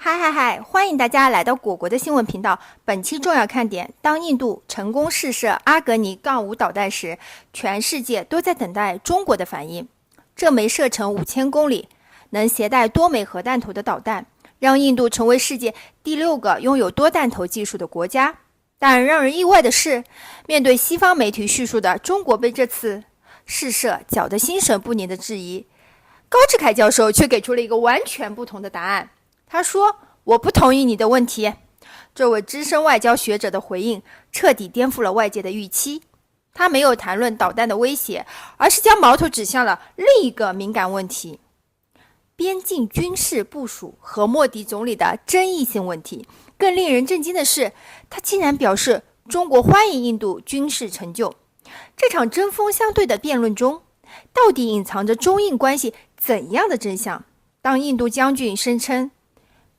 嗨，欢迎大家来到果果的新闻频道。本期重要看点：当印度成功试射阿格尼-5导弹时，全世界都在等待中国的反应。这枚射程5000公里、能携带多枚核弹头的导弹，让印度成为世界第6个拥有多弹头技术的国家。但让人意外的是，面对西方媒体叙述的中国被这次试射搅得心神不宁的质疑，高志凯教授却给出了一个完全不同的答案。他说：“我不同意你的问题。”这位资深外交学者的回应彻底颠覆了外界的预期。他没有谈论导弹的威胁，而是将矛头指向了另一个敏感问题——边境军事部署和莫迪总理的争议性问题。更令人震惊的是，他竟然表示中国欢迎印度军事成就。这场针锋相对的辩论中，到底隐藏着中印关系怎样的真相？当印度将军声称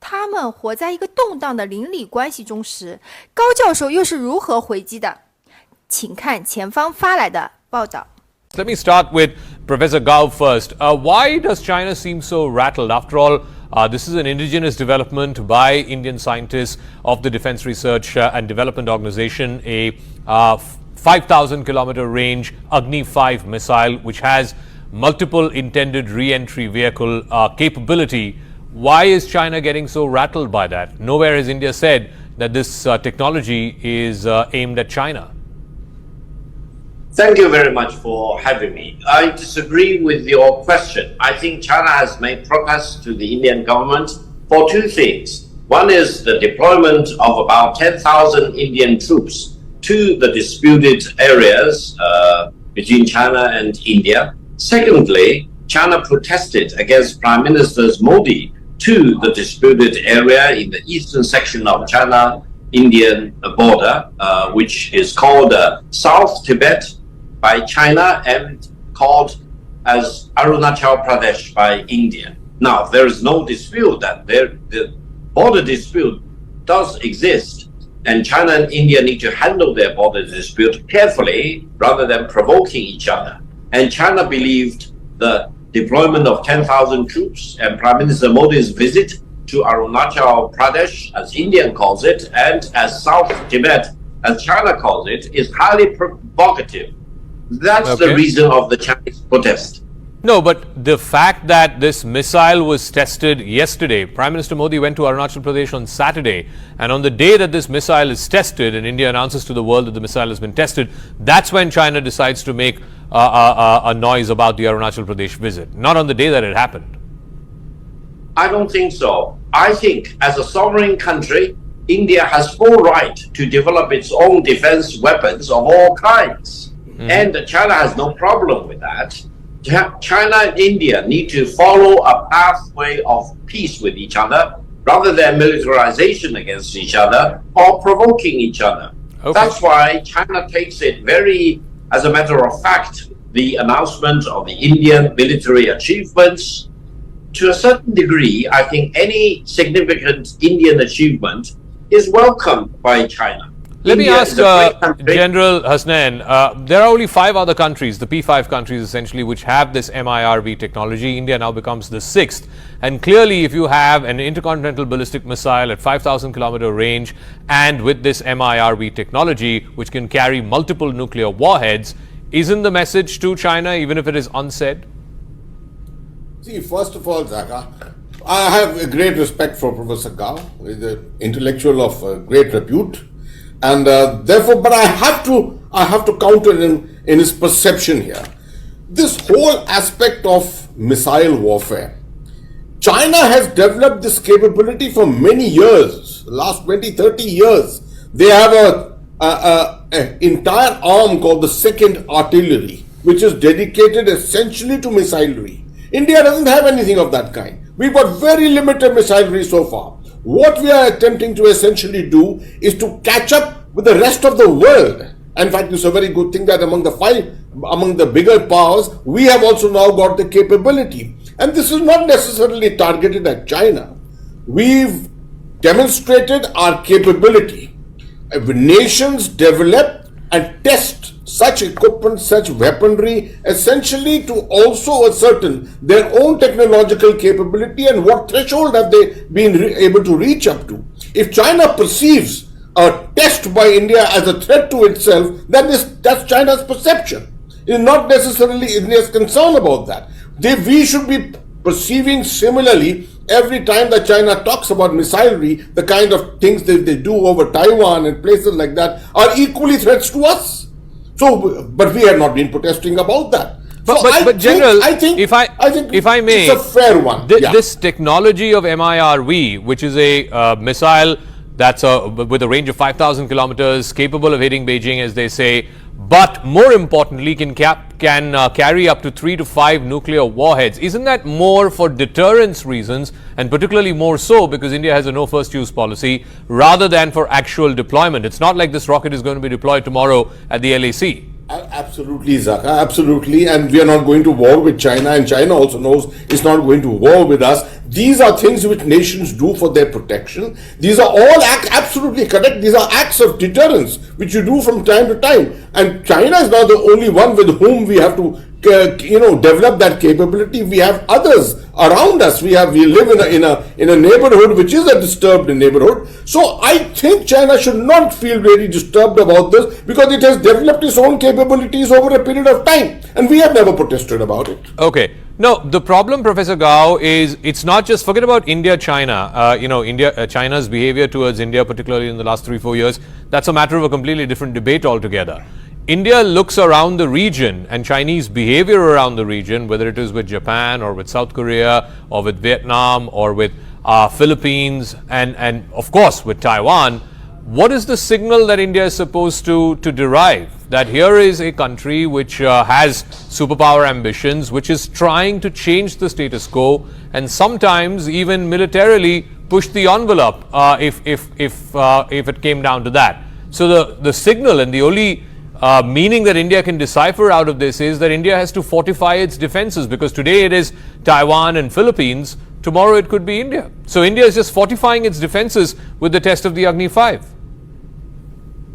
他们活在一个动荡的邻里关系中时，高教授又是如何回击的？请看前方发来的报道。Let me start with Professor Gao first. Why does China seem so rattled? After all, this is an indigenous development by Indian scientists of the Defense Research and Development Organization, a 5,000-kilometer range Agni-5 missile, which has multiple intended re-entry vehicle capability. Why is China getting so rattled by that? Nowhere has India said that this technology is aimed at China. Thank you very much for having me. I disagree with your question. I think China has made protests to the Indian government for two things. One is the deployment of about 10,000 Indian troops to the disputed areas between China and India. Secondly, China protested against Prime Minister Modi to the disputed area in the eastern section of China-Indian border, which is called South Tibet by China and called as Arunachal Pradesh by India. Now, there is no dispute that the border dispute does exist, and China and India need to handle their border dispute carefully rather than provoking each other. And China believed the deployment of 10,000 troops and Prime Minister Modi's visit to Arunachal Pradesh, as India calls it, and as South Tibet, as China calls it, is highly provocative. That's the reason of the Chinese protest. No, but the fact that this missile was tested yesterday, Prime Minister Modi went to Arunachal Pradesh on Saturday, and on the day that this missile is tested and India announces to the world that the missile has been tested, that's when China decides to make a noise about the Arunachal Pradesh visit, not on the day that it happened. I don't think so. I think as a sovereign country, India has full right to develop its own defense weapons of all kinds. And China has no problem with that. China and India need to follow a pathway of peace with each other rather than militarization against each other or provoking each other. Okay. That's why China takes it very, as a matter of fact, the announcement of the Indian military achievements. To a certain degree, I think any significant Indian achievement is welcomed by China. Let me ask General Hasnain, there are only 5 other countries, the P5 countries essentially, which have this MIRV technology. India now becomes the 6th. And clearly, if you have an intercontinental ballistic missile at 5,000-kilometer range and with this MIRV technology, which can carry multiple nuclear warheads, isn't the message to China, even if it is unsaid? See, first of all, Zaka, I have a great respect for Professor Gao. He's an intellectual of great repute. And therefore, but I have to counter him in his perception here. This whole aspect of missile warfare, China has developed this capability for many years, last 20, 30 years. They have an entire arm called the Second Artillery, which is dedicated essentially to missilery. India doesn't have anything of that kind. We've got very limited missilery so far. What we are attempting to essentially do is to catch up with the rest of the world. In fact, it's a very good thing that among the bigger powers, we have also now got the capability. And this is not necessarily targeted at China. We've demonstrated our capability. Nations develop and test such equipment, such weaponry, essentially to also ascertain their own technological capability and what threshold have they been able to reach up to. If China perceives a test by India as a threat to itself, then that's China's perception. It's not necessarily India's concern about that. We should be perceiving similarly every time that China talks about missilery, the kind of things that they do over Taiwan and places like that are equally threats to us. So, but we have not been protesting about that. But General, if I may, it's a fair one. This technology of MIRV, which is a missile that's with a range of 5,000 kilometers, capable of hitting Beijing, as they say, but more importantly, can carry up to 3 to 5 nuclear warheads. Isn't that more for deterrence reasons, and particularly more so because India has a no first use policy, rather than for actual deployment? It's not like this rocket is going to be deployed tomorrow at the LAC. Absolutely, Zaka, absolutely. And we are not going to war with China, and China also knows it's not going to war with us. These are things which nations do for their protection. These are all absolutely correct. These are acts of deterrence which you do from time to time. And China is not the only one with whom we have to develop that capability. We have others around us. We live in a neighborhood which is a disturbed neighborhood. So I think China should not feel very disturbed about this, because it has developed its own capabilities over a period of time, and we have never protested about it. Okay. No, the problem, Professor Gao, is it's not just, forget about India, China. China's behavior towards India, particularly in the last 3-4 years, that's a matter of a completely different debate altogether. India looks around the region, and Chinese behavior around the region, whether it is with Japan or with South Korea or with Vietnam or with Philippines and of course with Taiwan. What is the signal that India is supposed to derive? That here is a country which has superpower ambitions, which is trying to change the status quo, and sometimes even militarily push the envelope if it came down to that. So the signal and the only meaning that India can decipher out of this is that India has to fortify its defenses, because today it is Taiwan and Philippines, tomorrow it could be India. So India is just fortifying its defenses with the test of the Agni 5.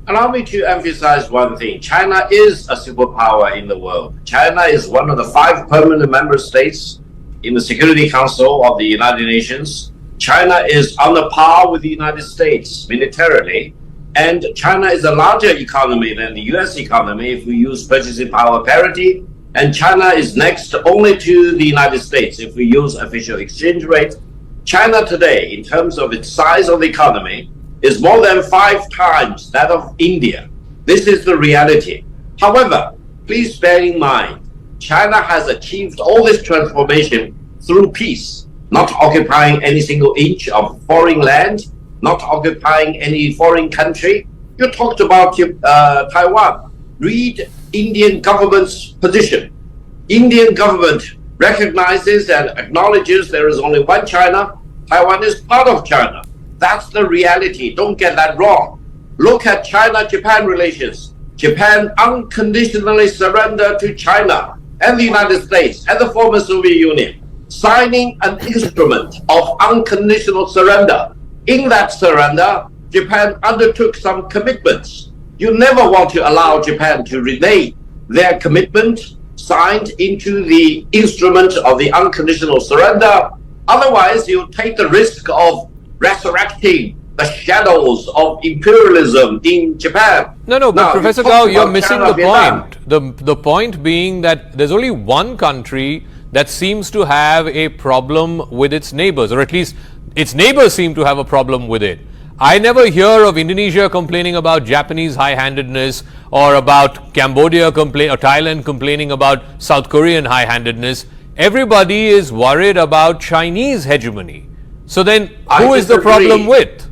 Allow me to emphasize one thing. China is a superpower in the world. China is one of the 5 permanent member states in the Security Council of the United Nations. China is on a par with the United States militarily. And China is a larger economy than the US economy if we use purchasing power parity. And China is next only to the United States if we use official exchange rate. China today, in terms of its size of the economy, is more than 5 times that of India. This is the reality. However, please bear in mind, China has achieved all this transformation through peace, not occupying any single inch of foreign land, not occupying any foreign country. You talked about Taiwan. Read Indian government's position. Indian government recognizes and acknowledges there is only one China. Taiwan is part of China. That's the reality. Don't get that wrong. Look at China-Japan relations. Japan unconditionally surrendered to China and the United States and the former Soviet Union, signing an instrument of unconditional surrender. In that surrender, Japan undertook some commitments. You never want to allow Japan to renege their commitment signed into the instrument of the unconditional surrender. Otherwise, you take the risk of resurrecting the shadows of imperialism in Japan. No, but Professor Gao, you're missing the point. The point being that there's only one country that seems to have a problem with its neighbors, or at least its neighbors seem to have a problem with it. I never hear of Indonesia complaining about Japanese high-handedness, or about Cambodia or Thailand complaining about South Korean high-handedness. Everybody is worried about Chinese hegemony. So then, who is the problem with?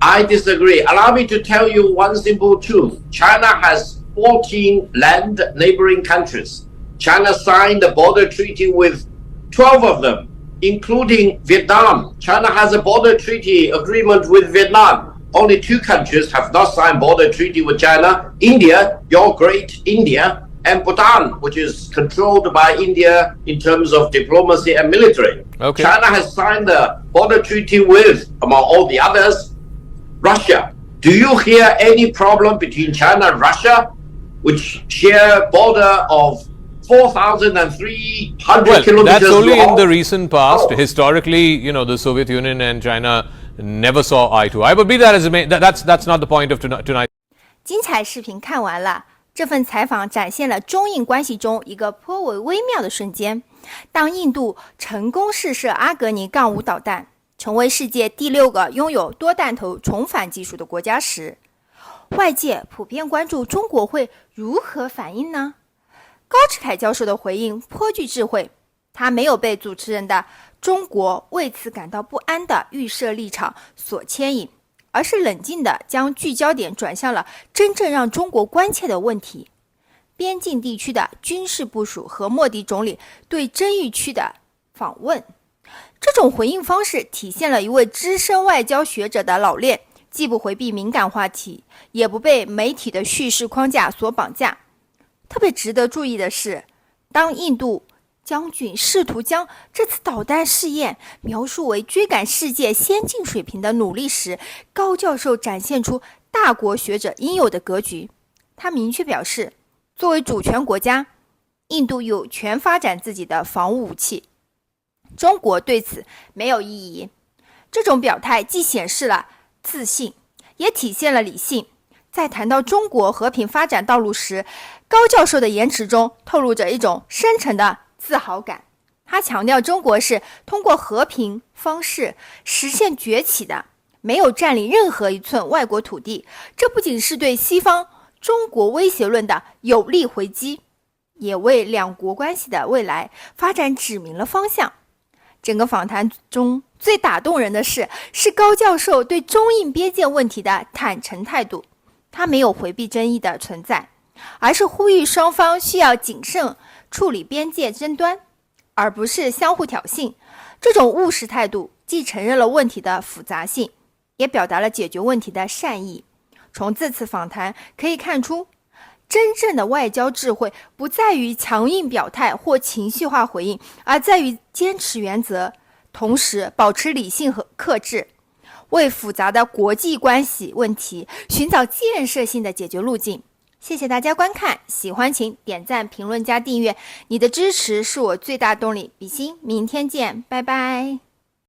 I disagree. Allow me to tell you one simple truth. China has 14 land neighboring countries. China signed a border treaty with 12 of them, including Vietnam. China has a border treaty agreement with Vietnam. Only 2 countries have not signed border treaty with China. India, your great India, and Bhutan, which is controlled by India in terms of diplomacy and military. Okay. China has signed the border treaty with, among all the others, Russia. Do you hear any problem between China and Russia? which share border of 4,300 Well, kilometers that's only in long. the recent past. Historically, the Soviet Union and China never saw eye to eye. But be that as it may, that's not the point of tonight. 精彩视频看完了，这份采访展现了中印关系中一个颇为微妙的瞬间。当印度成功试射阿格尼杠5导弹，成为世界第6个拥有多弹头重返技术的国家时，外界普遍关注中国会如何反应呢？高志凯教授的回应颇具智慧，他没有被主持人的中国为此感到不安的预设立场所牵引，而是冷静地将聚焦点转向了真正让中国关切的问题：边境地区的军事部署和莫迪总理对争议区的访问。这种回应方式体现了一位资深外交学者的老练，既不回避敏感话题，也不被媒体的叙事框架所绑架。特别值得注意的是，当印度将军试图将这次导弹试验描述为追赶世界先进水平的努力时，高教授展现出大国学者应有的格局。他明确表示，作为主权国家，印度有权发展自己的防务武器，中国对此没有异议。这种表态既显示了自信，也体现了理性。在谈到中国和平发展道路时，高教授的言辞中透露着一种深沉的自豪感。他强调中国是通过和平方式实现崛起的，没有占领任何一寸外国土地。这不仅是对西方中国威胁论的有力回击，也为两国关系的未来发展指明了方向。整个访谈中最打动人的是高教授对中印边界问题的坦诚态度。他没有回避争议的存在，而是呼吁双方需要谨慎处理边界争端，而不是相互挑衅。这种务实态度既承认了问题的复杂性，也表达了解决问题的善意。从这次访谈可以看出，真正的外交智慧不在于强硬表态或情绪化回应，而在于坚持原则，同时保持理性和克制，为复杂的国际关系问题寻找建设性的解决路径。谢谢大家观看，喜欢请点赞、评论加订阅，你的支持是我最大动力。比心，明天见，拜拜。